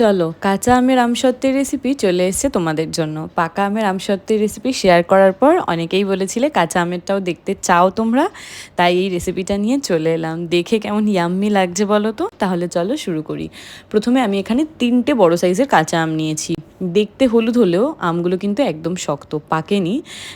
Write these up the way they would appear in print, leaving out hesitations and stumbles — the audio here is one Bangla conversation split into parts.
চলো কাঁচা আমের আমসত্ত্বের রেসিপি চলে এসেছে তোমাদের জন্য। পাকা আমের আমসত্ত্বের রেসিপি শেয়ার করার পর অনেকেই বলেছিলে কাঁচা আমেরটাও দেখতে চাও তোমরা, তাই এই রেসিপিটা নিয়ে চলে এলাম। দেখে কেমন ইয়াম্মি লাগছে বলো তো? তাহলে চলো শুরু করি। প্রথমে আমি এখানে 3টে বড় সাইজের কাঁচা আম নিয়েছি। দেখতে হলুদ হলেও আমগুলো কিন্তু একদম শক্ত, পাকেনি।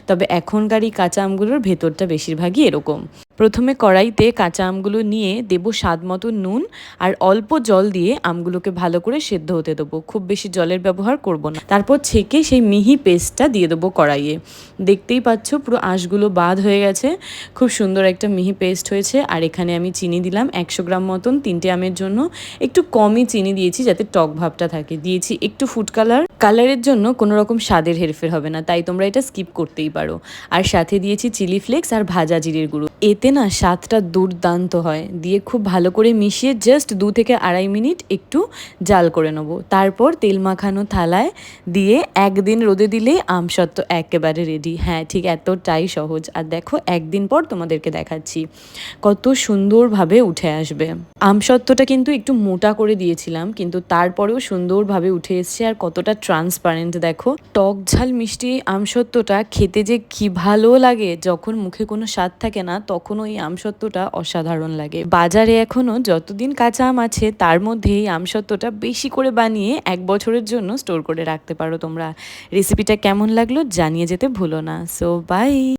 তবে এখনকার এই কাঁচা আমগুলোর ভেতরটা বেশিরভাগই এরকম। প্রথমে কড়াইতে কাঁচা আমগুলো নিয়ে দেবো স্বাদ মতো নুন আর অল্প জল দিয়ে আমগুলোকে ভালো করে সেদ্ধ হতে দেবো। খুব বেশি জলের ব্যবহার করব না। তারপর ছেঁকে সেই মিহি পেস্টটা দিয়ে দেবো কড়াইয়ে। দেখতেই পাচ্ছ পুরো আঁশগুলো বাদ হয়ে গেছে, খুব সুন্দর একটা মিহি পেস্ট হয়েছে। আর এখানে আমি চিনি দিলাম 100 গ্রাম মতন, 3টে আমের জন্য। একটু কমই চিনি দিয়েছি যাতে টক ভাবটা থাকে। দিয়েছি একটু ফুড কালারের জন্য কোনো রকম স্বাদের হেরফের হবে না, তাই তোমরা এটা স্কিপ করতেই পারো। আর সাথে দিয়েছি চিলি ফ্লেক্স আর ভাজা জিরের গুঁড়ো। এতে না স্বাদটা দুর্দান্ত হয়। দিয়ে খুব ভালো করে মিশিয়ে জাস্ট 2 থেকে 2.5 মিনিট একটু জাল করে নেবো। তারপর তেল মাখানো থালায় দিয়ে একদিন রোদে দিলেই আমসত্ত্ব একেবারে রেডি। হ্যাঁ, ঠিক এতটাই সহজ। আর দেখো একদিন পর তোমাদেরকে দেখাচ্ছি কত সুন্দরভাবে উঠে আসবে। আমসত্ত্বটা কিন্তু একটু মোটা করে দিয়েছিলাম, কিন্তু তারপরেও সুন্দরভাবে উঠে এসছে। আর কতটা ট্রান্সপারেন্ট দেখো। টক ঝাল মিষ্টি আমসত্ত্বটা খেতে যে কি ভালো লাগে, যখন মুখে কোনো স্বাদ থাকে না তখন ওই আমসত্ত্বটা অসাধারণ লাগে। বাজারে এখনো যতদিন কাঁচা আম আছে তার মধ্যে এই আমসত্ত্বটা বেশি করে বানিয়ে 1 বছরের জন্য স্টোর করে রাখতে পারো তোমরা। রেসিপিটা কেমন লাগলো জানিয়ে যেতে ভুলো না। So by.